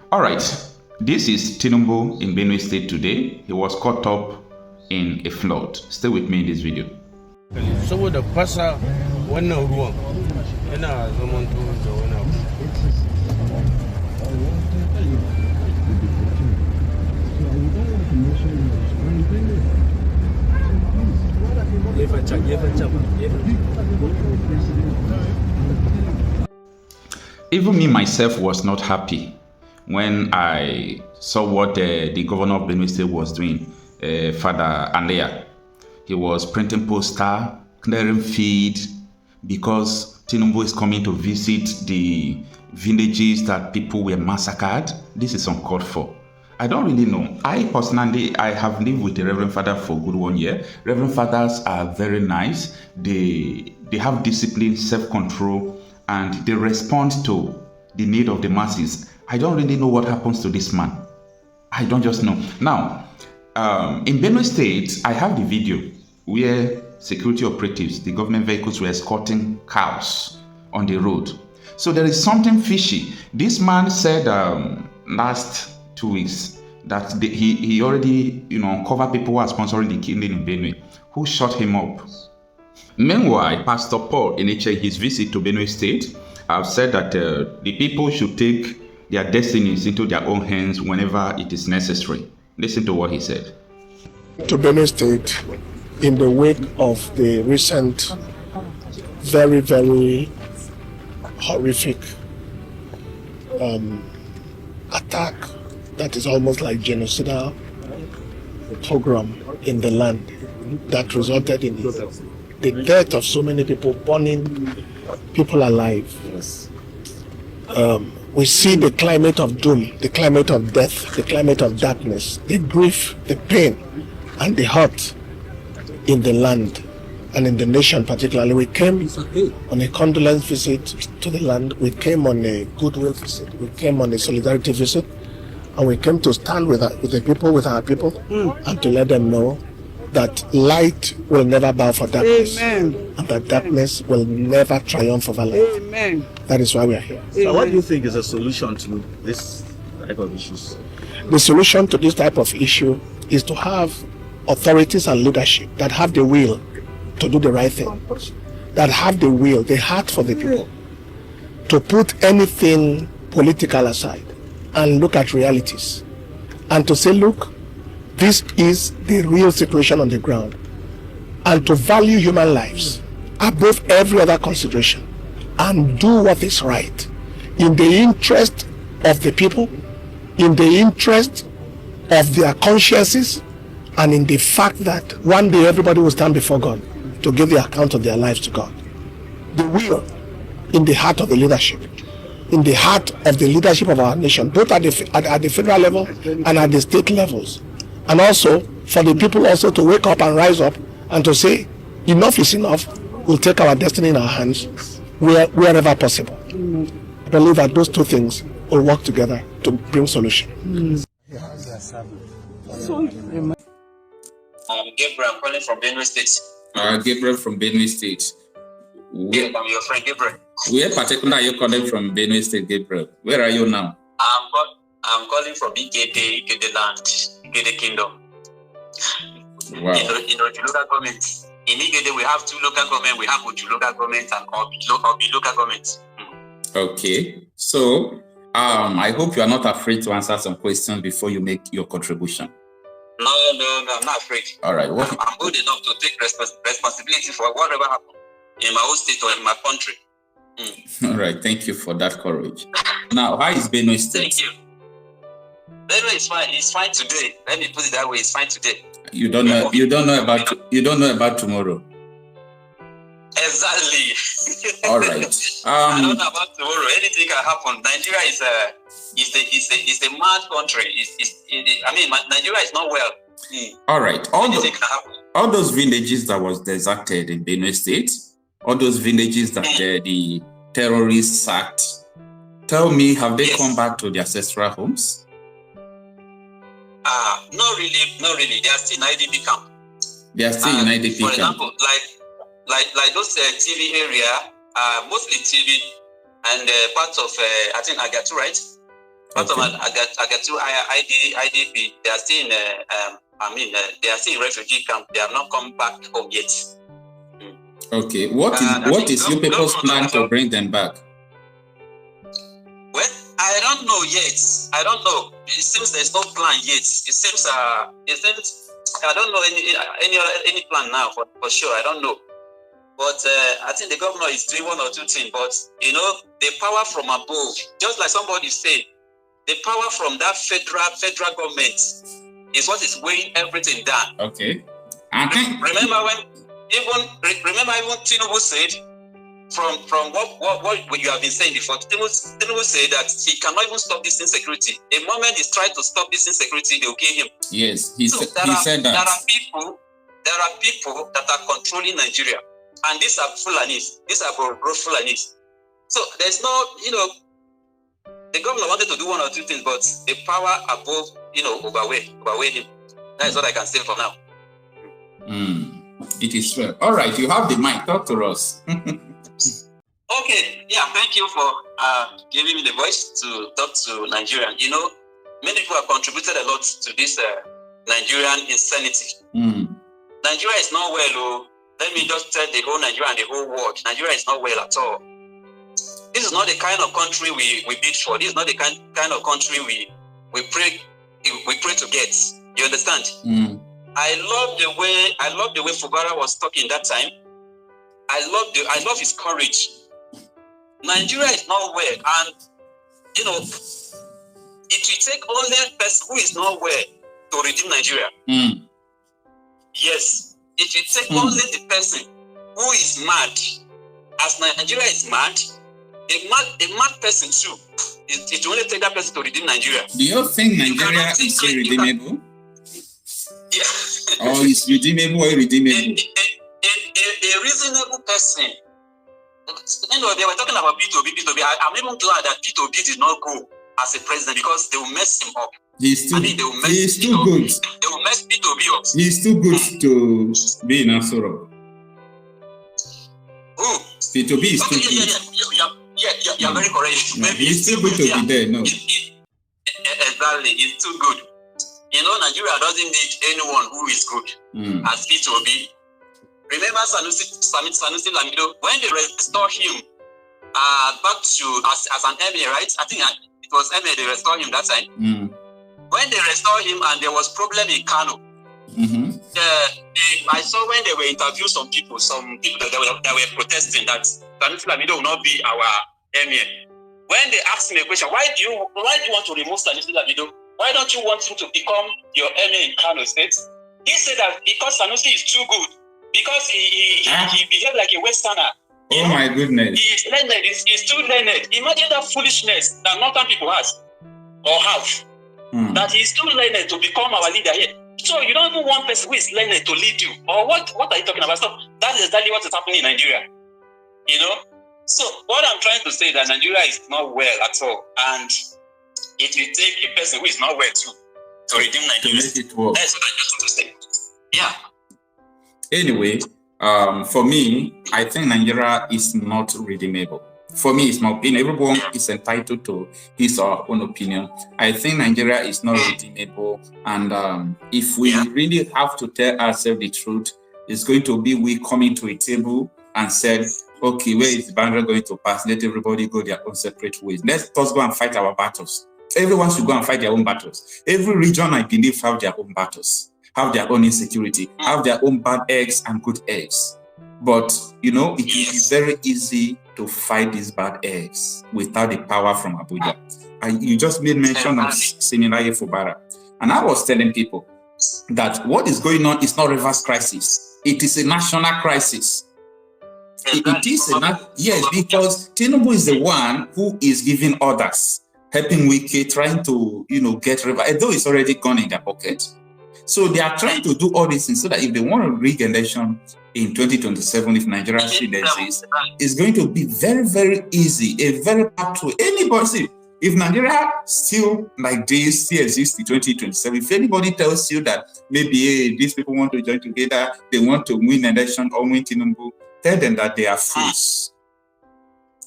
All right, this is Tinubu in Benue State today. He was caught up in a flood. Stay with me in this video. Saboda fasa wannan ruwan yana zaman da wani abu. Even me myself was not happy when I saw what the governor of Benue State was doing, Father Andrea. He was printing poster, clearing feed, because Tinubu is coming to visit the villages that people were massacred. This is uncalled for. I don't really know. I personally, I have lived with the Reverend Father for a good 1 year. Reverend Fathers are very nice. They have discipline, self-control, and they respond to the need of the masses. I don't really know what happens to this man. I don't just know. Now, in Benue State, I have the video where security operatives, the government vehicles, were escorting cows on the road. So there is something fishy. This man said last 2 weeks that he already, uncovered people who are sponsoring the killing in Benue, who shot him up. Meanwhile, Pastor Paul, in his visit to Benue State, have said that the people should take their destinies into their own hands whenever it is necessary. Listen to what he said. To Benue State, in the wake of the recent very, very horrific attack that is almost like genocidal pogrom in the land that resulted in the death of so many people, burning people alive. We see the climate of doom, the climate of death, the climate of darkness, the grief, the pain, and the hurt in the land and in the nation particularly. We came on a condolence visit to the land. We came on a goodwill visit. We came on a solidarity visit. And we came to stand with the people, with our people, and to let them know that light will never bow for darkness. Amen. And that darkness will never triumph over light. Amen. That is why we are here. So what do you think is a solution to this type of issues? The solution to this type of issue is to have authorities and leadership that have the will to do the right thing, that have the will, the heart for the people, to put anything political aside and look at realities, and to say, look, this is the real situation on the ground, and to value human lives above every other consideration, and do what is right in the interest of the people, in the interest of their consciences, and in the fact that one day everybody will stand before God to give the account of their lives to God. The will in the heart of the leadership, in the heart of the leadership of our nation, both at the federal level and at the state levels. And also for the people also to wake up and rise up and to say, enough is enough, we'll take our destiny in our hands wherever possible. I believe that those two things will work together to bring solution. Gabriel, I'm calling from Benue State. Gabriel from Benue State. Yeah, I'm your friend Gabriel. Where particular are you calling from Benue State, Gabriel? Where are you now? I'm calling from Igede land, Igede kingdom. Wow. In the local government. In Igede, we have two local government. We have Oju local government and Obi local government. Okay. So, I hope you are not afraid to answer some questions before you make your contribution. No, I'm not afraid. All right. I'm good enough to take responsibility for whatever happens in my own state or in my country. All right. Thank you for that courage. Now, how is Benue State? Thank you. Benue is fine. It's fine today. Let me put it that way. It's fine today. You don't know about tomorrow. Exactly. All right. I don't know about tomorrow. Anything can happen. Nigeria is a mad country. Nigeria is not well. All right. Anything can happen. All those villages that was deserted in Benue State, all those villages that the terrorists sacked, tell me, have they come back to their ancestral homes? Not really. They are still in IDP camp. They are still in IDP camp. For example, like those TV area, mostly TV and parts of I think Agatu, right? I get two IDP. They are still in. They are still in refugee camp. They have not come back home yet. Okay. What is your people's plan to bring them back? Well, I don't know yet. I don't know. It seems there's no plan yet. It seems I don't know any plan now for sure. I don't know. But I think the governor is doing one or two things. But the power from above, just like somebody said, the power from that federal government is what is weighing everything down. Okay. Remember even Tinubu said, from what you have been saying before, Tinubu said that he cannot even stop this insecurity. The moment he's trying to stop this insecurity, they'll kill him. Yes, he said that. There are people that are controlling Nigeria, and these are Fulanis. These are Fulanis. So there's no, the governor wanted to do one or two things, but the power above, overweigh him. That is what I can say for now. It is well. All right, you have the mic. Talk to us. Okay, yeah, thank you for giving me the voice to talk to Nigerian. Many people have contributed a lot to this Nigerian insanity. Nigeria is not well. Let me just tell the whole Nigeria and the whole world, Nigeria is not well at all. This is not the kind of country we bid for. This is not the kind of country we pray to get. You understand? I love the way Fubara was talking that time. I love his courage. Nigeria is not well, and it will take only a person who is not well to redeem Nigeria. Yes, it will take only the person who is mad. As Nigeria is mad, a mad person too. It will only take that person to redeem Nigeria. Do you think Nigeria is irredeemable? Yeah. Or is redeemable or irredeemable? A reasonable person. They were talking about P2B. I'm even glad that P2B did not go as a president because they will mess him up. He's too good. They will mess P2B up. He's too good to be in Asoro. Who? P2B is too good. You're very correct. Maybe he's too good to be there. No. Exactly, it's too good. Nigeria doesn't need anyone who is good as P2B. Remember Sanusi Lamido, when they restored him back to as an emir, right? I think it was emir they restored him that time. When they restored him and there was problem in Kanu, I saw when they were interviewing some people that were protesting that Sanusi Lamido will not be our emir. When they asked him a question, why do you want to remove Sanusi Lamido? Why don't you want him to become your emir in Kano State? He said that because Sanusi is too good. Because he behaved like a Westerner. Oh my goodness. He's learned. He's too learned. Imagine that foolishness that Northern people have. That he's too learned to become our leader here. So you don't even want person who is learned to lead you. Or what are you talking about? So that is exactly what is happening in Nigeria. So what I'm trying to say is that Nigeria is not well at all. And it will take a person who is not well too to redeem Nigeria. To make it work. That's what I just want to say. Yeah. Anyway, for me, I think Nigeria is not redeemable. For me, it's my opinion. Everyone is entitled to his or her own opinion. I think Nigeria is not redeemable. And if we really have to tell ourselves the truth, it's going to be we coming to a table and said, okay, where is the boundary going to pass? Let everybody go their own separate ways. Let us go and fight our battles. Everyone should go and fight their own battles. Every region, I believe, have their own battles, have their own insecurity, have their own bad eggs and good eggs. But, it will be very easy to fight these bad eggs without the power from Abuja. And you just made mention of Similaye Fubara. And I was telling people that what is going on is not reverse crisis. It is a national crisis. It is because Tinubu is the one who is giving orders, helping Wike, trying to, get reverse, though it's already gone in their pocket. So they are trying to do all these things so that if they want to rig election in 2027, if Nigeria still exists, it's going to be very, very easy, a very bad to anybody. See, if Nigeria still like this, still exists in 2027, if anybody tells you that maybe these people want to join together, they want to win election or win Tinubu, tell them that they are fools.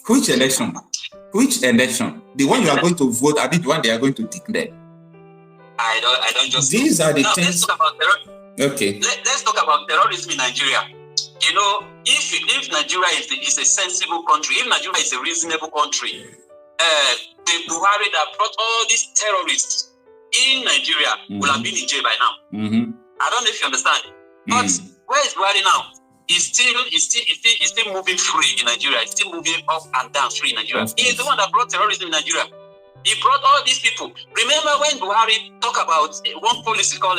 Which election? Which election? The one you are going to vote, or the one they are going to declare? I don't just. These are the now, things. Let's talk about Okay. Let's talk about terrorism in Nigeria. You know, if Nigeria is a sensible country, if Nigeria is a reasonable country, the Buhari that brought all these terrorists in Nigeria will have been in jail by now. I don't know if you understand. But where is Buhari now? He's still moving free in Nigeria. He's still moving up and down free in Nigeria. He's the one that brought terrorism in Nigeria. He brought all these people. Remember when Buhari talked about one policy called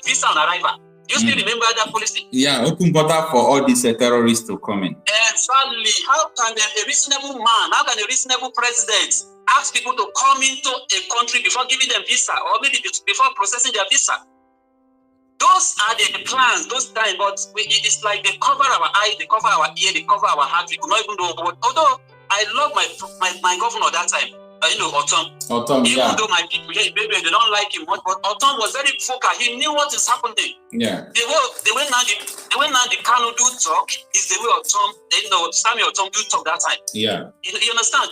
visa on arrival? You still remember that policy? Yeah, open border for all these terrorists to come in. Exactly. How can a reasonable man, how can a reasonable president ask people to come into a country before giving them visa or maybe before processing their visa? Those are the plans, those times, but it's like they cover our eye, they cover our ear, they cover our heart. We could not even know what. Although I love my governor that time, Otom. Even though my people here, maybe they don't like him much, but Otom was very vocal. He knew what is happening. Yeah. The way Nnamdi Kanu do talk is the way Otom, Samuel Otom do talk that time. Yeah. You understand?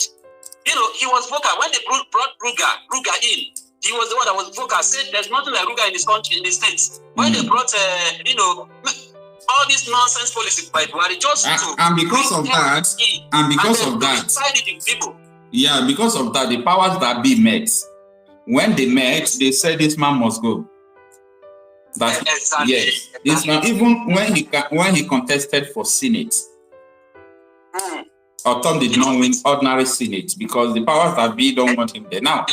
He was vocal when they brought Ruga in. He was the one that was vocal. Said there's nothing like Ruga in this country, in the states. When they brought, all these nonsense policies by Buhari, and because of that, people. Yeah, because of that, the powers that be met. When they met, they said this man must go. That's exactly. Yes. This man, even when he contested for Senate, Otom did not win ordinary Senate because the powers that be don't want him there. Now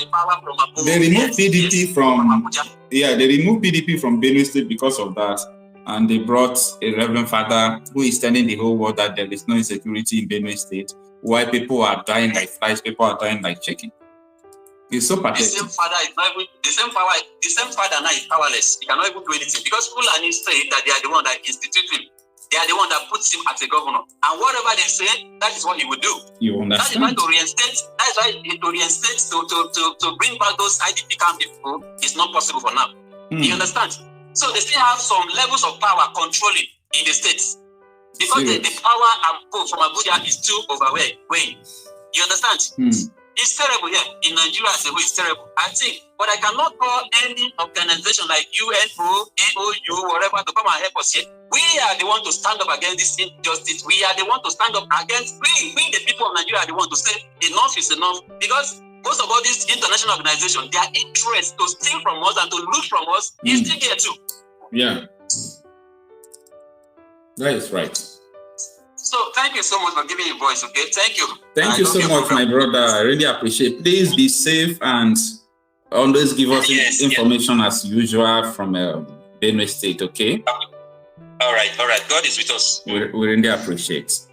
they removed PDP from they removed PDP from Benue State because of that, and they brought a Reverend Father who is telling the whole world that there is no insecurity in Benue State. Why people are dying like flies, people are dying like chicken. It's so pathetic. The same father is not even, the same father now is powerless. He cannot even do anything because Fulani say that they are the one that institute him. They are the one that puts him as a governor. And whatever they say, that is what he will do. You understand? That is why to reinstate, to bring back those IDP camp people is not possible for now. You understand? So they still have some levels of power controlling in the states. Because the power from Abuja is too overwhelming. You understand? It's terrible here. In Nigeria, it's terrible. I think, but I cannot call any organization like UNO, AOU, whatever, to come and help us here. We are the one to stand up against this injustice. We are the one to stand up against, we the people of Nigeria are the one to say enough is enough. Because most of all these international organizations, their interest to steal from us and to loot from us is still there too. Yeah. That is right. So thank you so much for giving me a voice, okay? Thank you. Thank you so much, my brother. I really appreciate it. Please be safe and always give us information as usual from Benue State, okay? All right. God is with us. We really appreciate it.